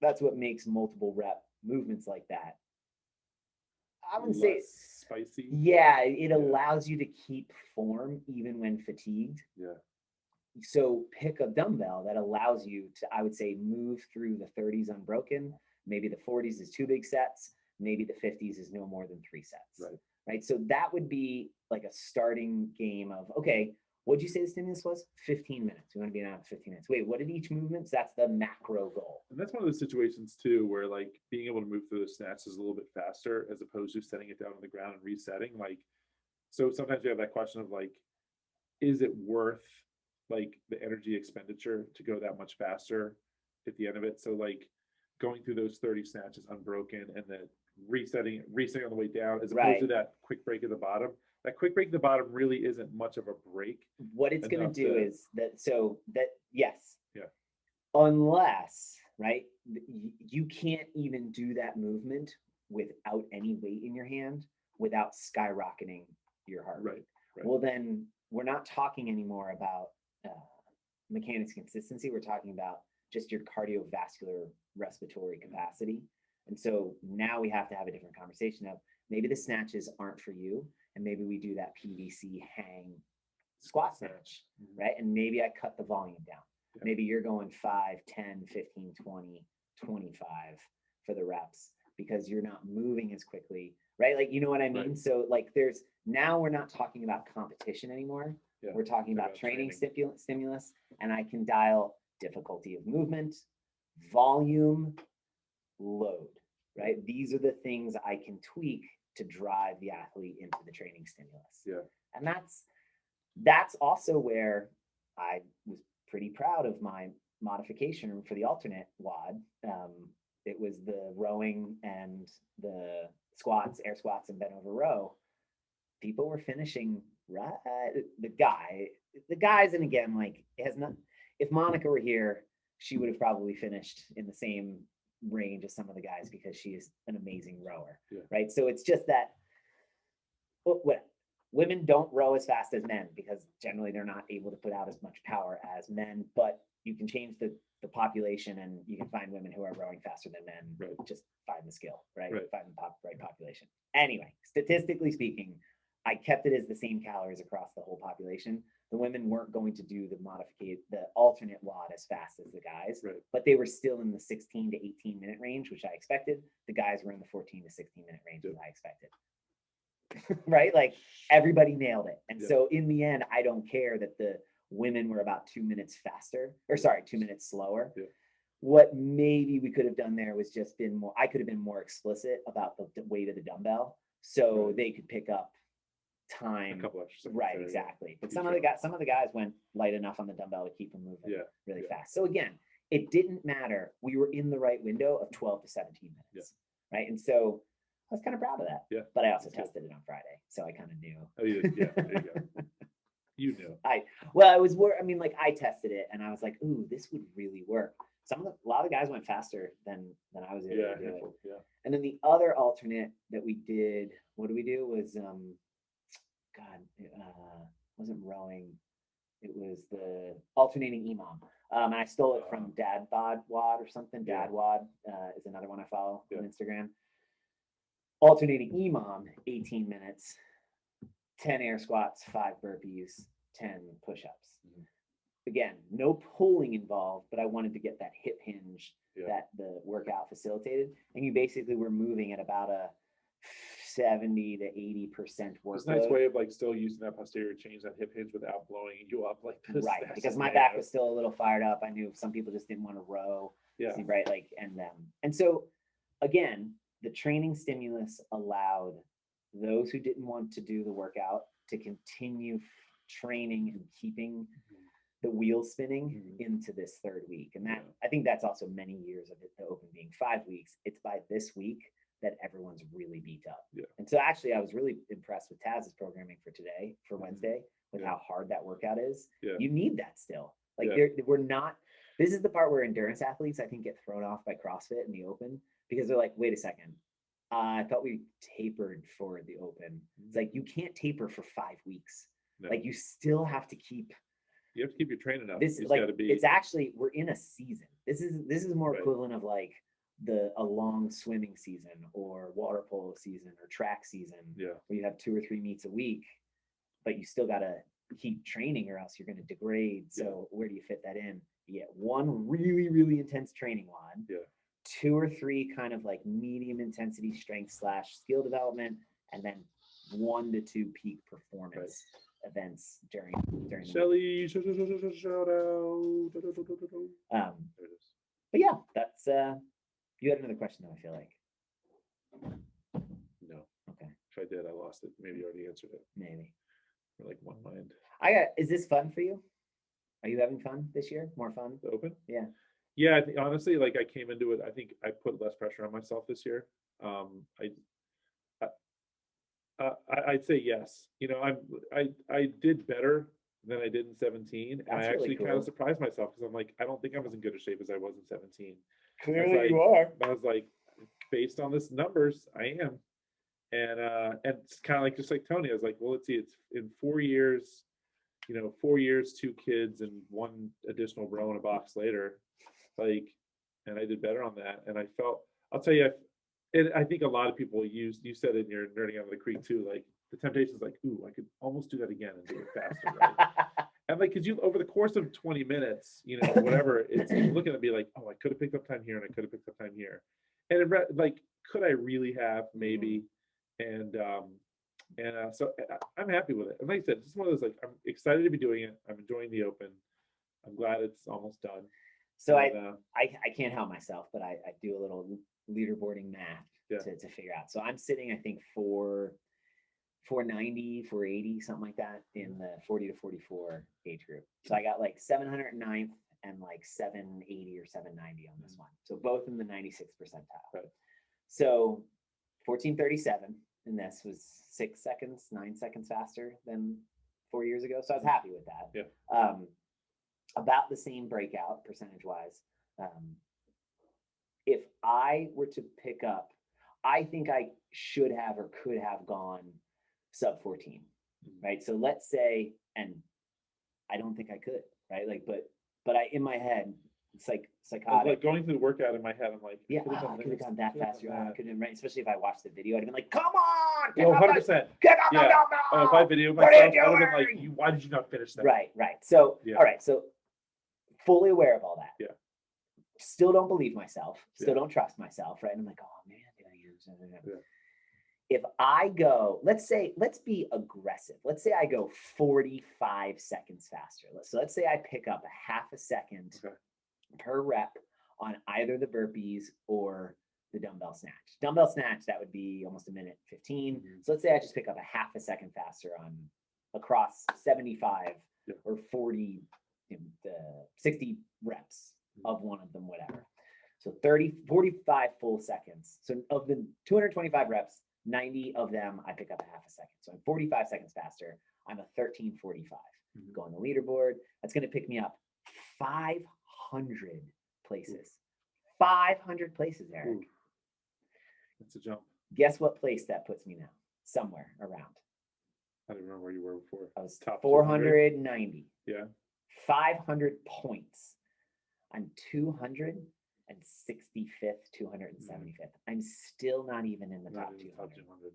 That's what makes multiple rep movements like that. I wouldn't say spicy. Yeah, it allows you to keep form even when fatigued. Yeah. So pick a dumbbell that allows you to, I would say, move through the 30s unbroken. Maybe the 40s is 2 big sets. Maybe the 50s is no more than 3 sets. Right. So that would be like a starting game of, okay, what'd you say the stimulus was? 15 minutes. We want to be out for 15 minutes. Wait, what did each movement? So that's the macro goal. And that's one of those situations too, where like being able to move through the snatch is a little bit faster as opposed to setting it down on the ground and resetting. Like, so sometimes we have that question of like, is it worth like the energy expenditure to go that much faster at the end of it? So like going through those 30 snatches unbroken and then resetting on the way down as opposed to that quick break at the bottom. That quick break at the bottom really isn't much of a break. What it's going to do is yes. Yeah. Unless, right, you can't even do that movement without any weight in your hand without skyrocketing your heart rate. Right. Well, then we're not talking anymore about mechanics consistency. We're talking about just your cardiovascular respiratory capacity. And so now we have to have a different conversation of maybe the snatches aren't for you. And maybe we do that PVC hang squat snatch, mm-hmm. right? And maybe I cut the volume down. Yeah. Maybe you're going 5, 10, 15, 20, 25 for the reps because you're not moving as quickly, right? Like, you know what I mean? Right. So like now we're not talking about competition anymore. Yeah. We're talking about training stimulus, and I can dial difficulty of movement, volume, load, right? These are the things I can tweak to drive the athlete into the training stimulus. Yeah. And that's also where I was pretty proud of my modification for the alternate WOD. It was the rowing and the squats, air squats, and bent over row. People were finishing right. The guys, and again, like it has not. If Monica were here, she would have probably finished in the same range as some of the guys because she is an amazing rower, right? So it's just that what women don't row as fast as men because generally they're not able to put out as much power as men, but you can change the population and you can find women who are rowing faster than men. Right. Just find the skill, right? Right. Find the right population. Anyway, statistically speaking, I kept it as the same calories across the whole population. The women weren't going to do the alternate WOD as fast as the guys, Right. but they were still in the 16 to 18 minute range, which I expected. The guys were in the 14 to 16 minute range, as I expected. Right? Like everybody nailed it. And so in the end, I don't care that the women were about 2 minutes faster, or sorry, 2 minutes slower. Yeah. What maybe we could have done there was just been more, I could have been more explicit about the weight of the dumbbell so they could pick up time. A couple extra seconds Right, there, exactly. But Keep some of the guys went light enough on the dumbbell to keep them moving really fast. So again, it didn't matter. We were in the right window of 12 to 17 minutes. Right. And so I was kind of proud of that. Yeah. But I also tested it on Friday. So I kind of knew. Oh, you did. Yeah, there you go. You knew. I tested it and I was like, ooh, this would really work. A lot of guys went faster than I was able to do it. Yeah. And then the other alternate that we did, what did we do? Was wasn't rowing. It was the alternating EMOM. And I stole it from Dad Bod Wad or something. Dad Wad is another one I follow on Instagram. Alternating EMOM, 18 minutes, 10 air squats, 5 burpees, 10 push-ups. Mm-hmm. Again, no pulling involved, but I wanted to get that hip hinge Yeah. that the workout facilitated. And you basically were moving at about a 70 to 80% workload. It's a nice way of like still using that posterior change, that hip hinge without blowing you up like this. Right, because my back was still a little fired up. I knew some people just didn't want to row. Yeah. Right, like and so again, the training stimulus allowed those who didn't want to do the workout to continue training and keeping the wheel spinning into this third week. And that I think that's also many years of it, the open being 5 weeks. It's by this week that everyone's really beat up. Yeah. And so actually I was really impressed with Taz's programming for today, for Wednesday, with how hard that workout is. Yeah. You need that still. Like we're not, this is the part where endurance athletes, I think, get thrown off by CrossFit in the open because they're like, wait a second. I thought we tapered for the open. It's like, you can't taper for 5 weeks. No. Like you still have to keep. You have to keep your training up. This is like, it's actually, we're in a season. This is more equivalent of like a long swimming season or water polo season or track season. Yeah. Where you have 2 or 3 meets a week, but you still got to keep training or else you're going to degrade. So where do you fit that in? You get 1 really, really intense training one. Yeah. 2 or 3 kind of like medium intensity strength / skill development, and then 1 to 2 peak performance events during Shelly, shout out. But yeah, that's you had another question though, I feel like. No. Okay. If I did, I lost it. Maybe you already answered it. Maybe. We're like one mind. Is this fun for you? Are you having fun this year? More fun? The open? Yeah. Yeah, I think honestly, like I came into it, I think I put less pressure on myself this year. I'd say yes. You know, I did better than I did in 17, and I actually kind of surprised myself because I'm like, I don't think I'm as in good a shape as I was in 17. Clearly, you are. I was like, based on this numbers, I am, and it's kind of like just like Tony. I was like, well, let's see, it's in 4 years, 4 years, 2 kids, and 1 additional row in a box later. Like, and I did better on that. And I felt, I'll tell you, and I think a lot of people you said in your nerding out of the creek too, like the temptation is like, ooh, I could almost do that again and do it faster, right? And like, cause you, over the course of 20 minutes, whatever, it's looking at me like, oh, I could have picked up time here and I could have picked up time here. And like, could I really have? Maybe. And so I'm happy with it. And like I said, it's one of those, like, I'm excited to be doing it. I'm enjoying the open. I'm glad it's almost done. So I can't help myself, but I do a little leaderboarding math to figure out. So I'm sitting, I think, 490, 480, something like that in the 40 to 44 age group. So I got like 709th and like 780 or 790 on this one. So both in the 96th percentile. Right. So 1437 in this was 9 seconds faster than 4 years ago. So I was happy with that. Yeah. about the same breakout percentage wise. If I were to pick up, I think I should have or could have gone sub 14, right? So let's say, and I don't think I could, right? Like, but I, in my head, it's like I was psychotic. like going through the workout in my head. I'm like, Yeah, could've I done could have this, gone that could've faster. done I that. couldn't, right? Especially if I watched the video, I'd have been like, come on, Oh, 100%. get up, Yeah. no. Oh, if I videoed What are you myself, I would have been like, doing? why did you not finish that? Right. So, Yeah. all right. So fully aware of all that. Yeah. Still don't believe myself. Still Yeah. don't trust myself. Right. And I'm like, oh man. Yeah. If I go, let's be aggressive. Let's say I go 45 seconds faster. Let's say I pick up a half a second per rep on either the burpees or the dumbbell snatch. Dumbbell snatch, that would be almost a minute 15. Mhm. So let's say I just pick up a half a second faster on across 75 or 40, the 60 reps of one of them, whatever. So 45 full seconds. So of the 225 reps, 90 of them, I pick up a half a second. So I'm 45 seconds faster. I'm a 13:45. Go on the leaderboard. That's going to pick me up 500 places. 500 places, Eric. Ooh. That's a jump. Guess what place that puts me now? Somewhere around. I don't remember where you were before. I was Top 490. Yeah. 500 points. I'm 265th, 275th. I'm still not even in the Not top in the 200. 200.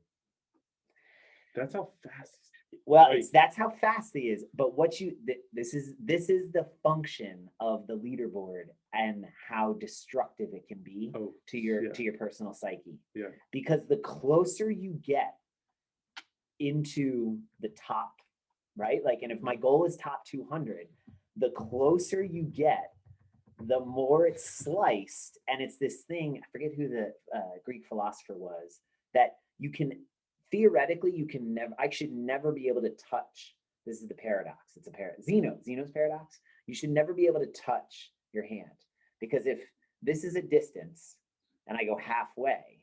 That's how fast. Well, Right. that's how fast he is. But what this is the function of the leaderboard and how destructive it can be to your personal psyche. Yeah. Because the closer you get into the top, right? Like, and if my goal is top 200, the closer you get, the more it's sliced. And it's this thing, I forget who the Greek philosopher was, that you can theoretically, I should never be able to touch. This is the paradox. It's a paradox. Zeno's paradox. You should never be able to touch your hand, because if this is a distance and I go halfway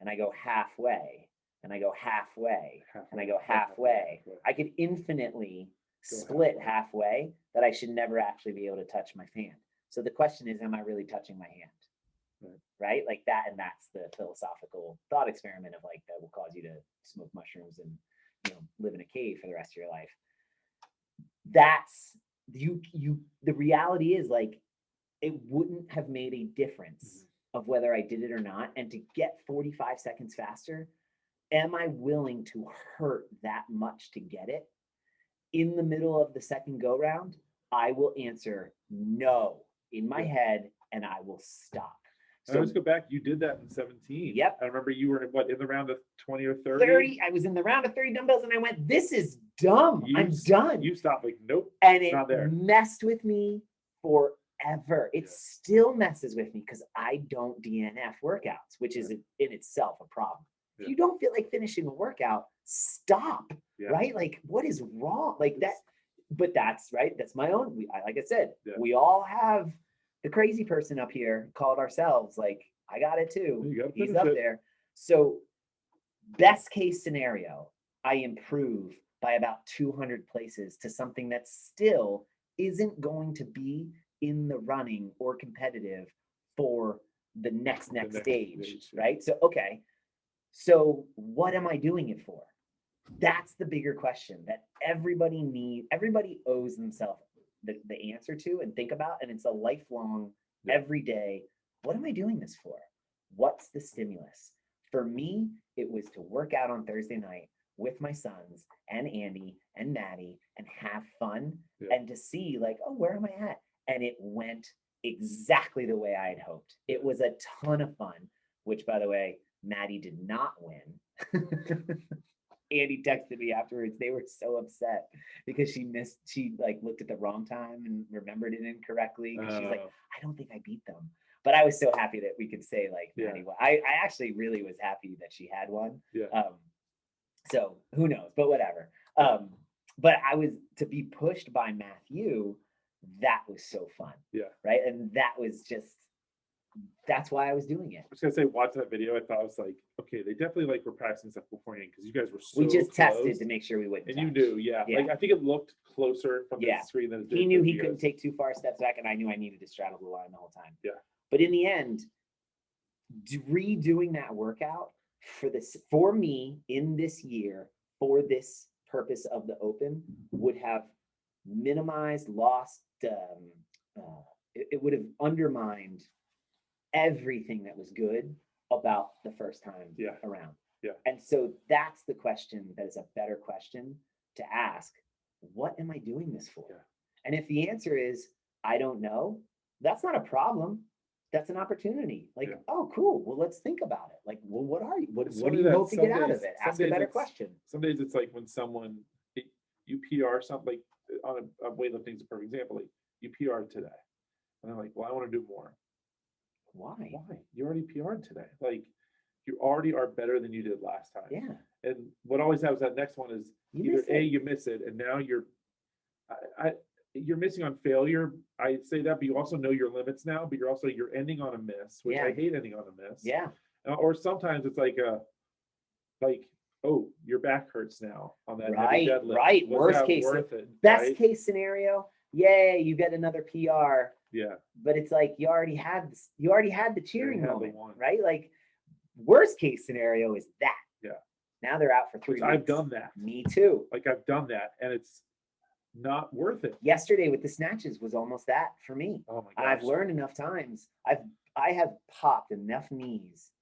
and I go halfway and I go halfway and I go halfway, I could infinitely split halfway that I should never actually be able to touch my hand. So the question is, am I really touching my hand? Right? Like that. And that's the philosophical thought experiment of like, that will cause you to smoke mushrooms and, live in a cave for the rest of your life. That's the reality is, like, it wouldn't have made a difference of whether I did it or not. And to get 45 seconds faster, am I willing to hurt that much to get it? In the middle of the second go round, I will answer no in my head and I will stop. So let's go back. You did that in 17. Yep. I remember you were in the round of 20 or 30. 30. I was in the round of 30 dumbbells and I went, this is dumb. I'm done. You stopped like, nope. And it not there. messed with me forever. It still messes with me because I don't DNF workouts, which is in itself a problem. If you don't feel like finishing a workout, stop. Right? Like, what is wrong? Like that. But that's right. That's my own. Like I said, we all have the crazy person up here called ourselves. Like, I got it too. He's up there. So best case scenario, I improve by about 200 places to something that still isn't going to be in the running or competitive for the next stage, right? So, okay. So what am I doing it for? That's the bigger question that everybody owes themselves the answer to and think about. And it's a lifelong, every day, what am I doing this for? What's the stimulus? For me, it was to work out on Thursday night with my sons and Andy and Maddie and have fun and to see like, oh, where am I at? And it went exactly the way I had hoped. It was a ton of fun, which, by the way, Maddie did not win. Andy texted me afterwards. They were so upset because she like looked at the wrong time and remembered it incorrectly. She's like, I don't think I beat them. But I was so happy that we could say like Maddie won. I actually really was happy that she had one. So who knows, but whatever. But I was to be pushed by Matthew. That was so fun. Right. And that was just that's why I was doing it. I was gonna say, watch that video. I thought I was like, okay, they definitely like were practicing stuff beforehand because you guys were so We just tested close. to make sure we wouldn't And you touch. knew, yeah. Yeah. Like I think it looked closer from the Yeah. screen than it did. He knew from he videos. couldn't take too far steps back, and I knew I needed to straddle the line the whole time. Yeah. But in the end, redoing that workout for me in this year for this purpose of the Open would have minimized, lost. It would have undermined everything that was good about the first time around. Yeah. And so that's the question that is a better question to ask. What am I doing this for? Yeah. And if the answer is, I don't know, that's not a problem. That's an opportunity. Like, oh, cool. Well, let's think about it. Like, well, what do you hope to get out of it? Ask a better question. Some days it's like when someone, you PR something, like on a weightlifting is a perfect example. Like you PR'd today. And they're like, well, I want to do more. Why? You already PR'd today. Like you already are better than you did last time. Yeah. And what always happens, that next one is either you miss it, and now you're missing on failure. I say that, but you also know your limits now, but you're ending on a miss, which I hate ending on a miss. Yeah. Or sometimes it's like oh, your back hurts now on that right, heavy deadlift. Right. Was best case scenario, yay, you get another PR. Yeah. But it's like you already had the cheering moment, the right? Like worst case scenario is that. Yeah. Now they're out for 3 weeks. I've done that. Me too. Like I've done that, and it's not worth it. Yesterday with the snatches was almost that for me. Oh my gosh. And I've learned enough times. I have popped enough knees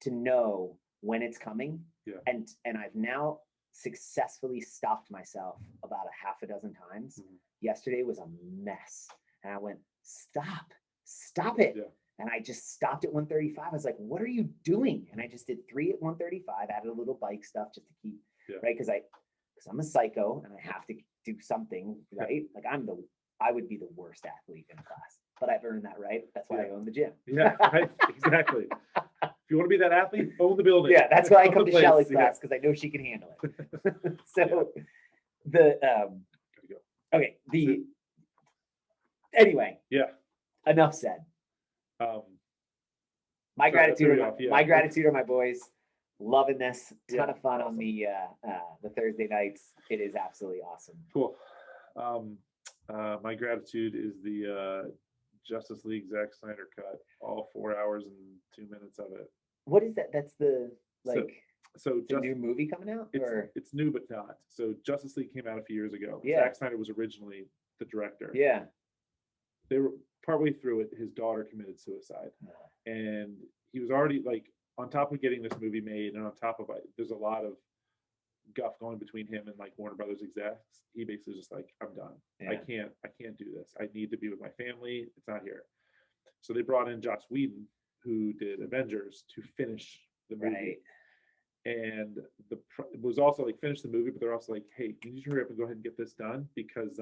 to know when it's coming. Yeah. And I've now successfully stopped myself about a half a dozen times. Mm-hmm. Yesterday was a mess. And I went, stop it. Yeah. And I just stopped at 135. I was like, what are you doing? And I just did 3 at 135, added a little bike stuff just to keep, right? Because I'm a psycho and I have to do something, right? Like I would be the worst athlete in class, but I've earned that right. That's why I own the gym. Yeah, right. Exactly. If you want to be that athlete, own the building. Yeah, that's why I come to Shelly's class, because I know she can handle it. So anyway. Yeah. Enough said. My gratitude are my boys. Loving this. Ton of fun on the Thursday nights. It is absolutely awesome. Cool. My gratitude is the Justice League Zack Snyder cut, all 4 hours and 2 minutes of it. What is that? That's the so the new movie coming out? It's new but not. So Justice League came out a few years ago. Yeah. Zack Snyder was originally the director. Yeah. They were partway through it, his daughter committed suicide. And he was already like on top of getting this movie made, and on top of it, there's a lot of guff going between him and like Warner Brothers execs. He basically just like, I'm done. Yeah. I can't do this. I need to be with my family. It's not here. So they brought in Joss Whedon, who did Avengers, to finish the movie. Right. And it was also like finish the movie, but they're also like, hey, you need to hurry up and go ahead and get this done because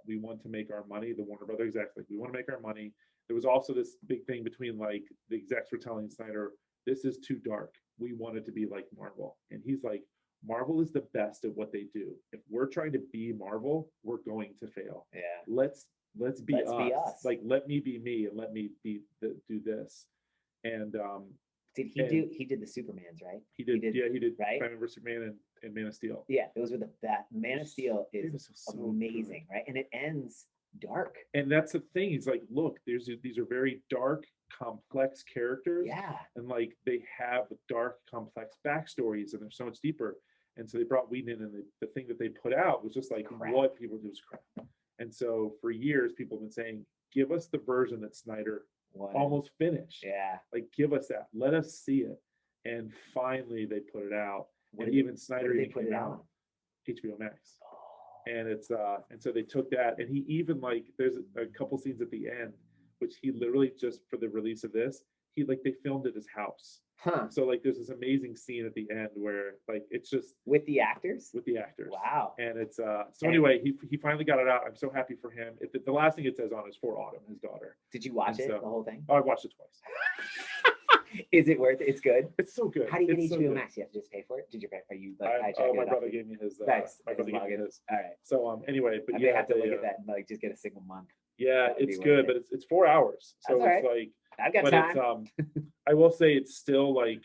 we want to make our money. The Warner Brothers execs, like, we want to make our money. There was also this big thing between like the execs were telling Snyder, this is too dark. We want it to be like Marvel. And he's like, Marvel is the best at what they do. If we're trying to be Marvel, we're going to fail. Yeah. Let's be us. Like, let me be me and let me do this. And he did the Supermans, right? He did right? Batman vs Superman and Man of Steel. Yeah, those were Man of Steel is amazing, right? And it ends dark. And that's the thing. He's like, look, these are very dark, complex characters. Yeah. And like they have dark, complex backstories, and they're so much deeper. And so they brought Whedon in, and the thing that they put out was just like what people do is crap. And so for years, people have been saying, give us the version that Snyder almost finished. Yeah. Like, give us that. Let us see it. And finally, they put it out. Snyder even put it out. HBO Max. And it's and so they took that, and he even like there's a couple scenes at the end which he literally just for the release of this, they filmed at his house. Huh. So like there's this amazing scene at the end where like it's just with the actors. Wow. And it's anyway, he finally got it out. I'm so happy for him. The last thing it says on is for Autumn, his daughter. Did you watch it the whole thing? Oh, I watched it twice. Is it worth it? It's good. It's so good. How do you get It's so HBO good. Max? You have to just pay for it. Did you pay? Are you like Oh, hijack my it? brother gave me his. Nice. My brother gave me Login. his. All right. So anyway, but I yeah, may have to look they, at that and like just get a single month. yeah, That would it's be good, worth but it. it's 4 hours. So That's it's all like, I've got but time. it's I will say it's still like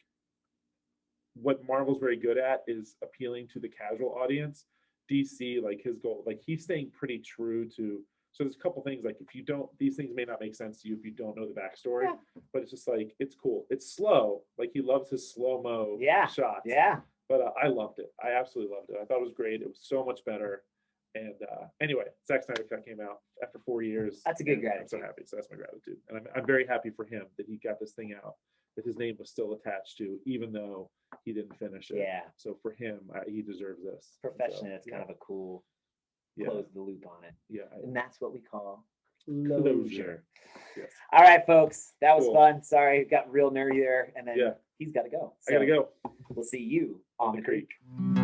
what Marvel's very good at is appealing to the casual audience. DC, like his goal, like he's staying pretty true to. So there's a couple things like if you don't, these things may not make sense to you if you don't know the backstory. Yeah. But it's just like it's cool. It's slow. Like he loves his slow mo shots. Yeah. But I loved it. I absolutely loved it. I thought it was great. It was so much better. And anyway, Zack Snyder Cut came out after 4 years. That's a good and gratitude. I'm so happy. So that's my gratitude. And I'm very happy for him that he got this thing out, that his name was still attached to, even though he didn't finish it. Yeah. So for him, he deserves this. Professionally, So, that's kind of a cool yeah. close the loop on it. Yeah. And that's what we call Closure. Yes. All right, folks. That was Cool. fun. Sorry, it got real nerdy there. And then Yeah. he's got to go. I gotta go. We'll see you on the creek. creek.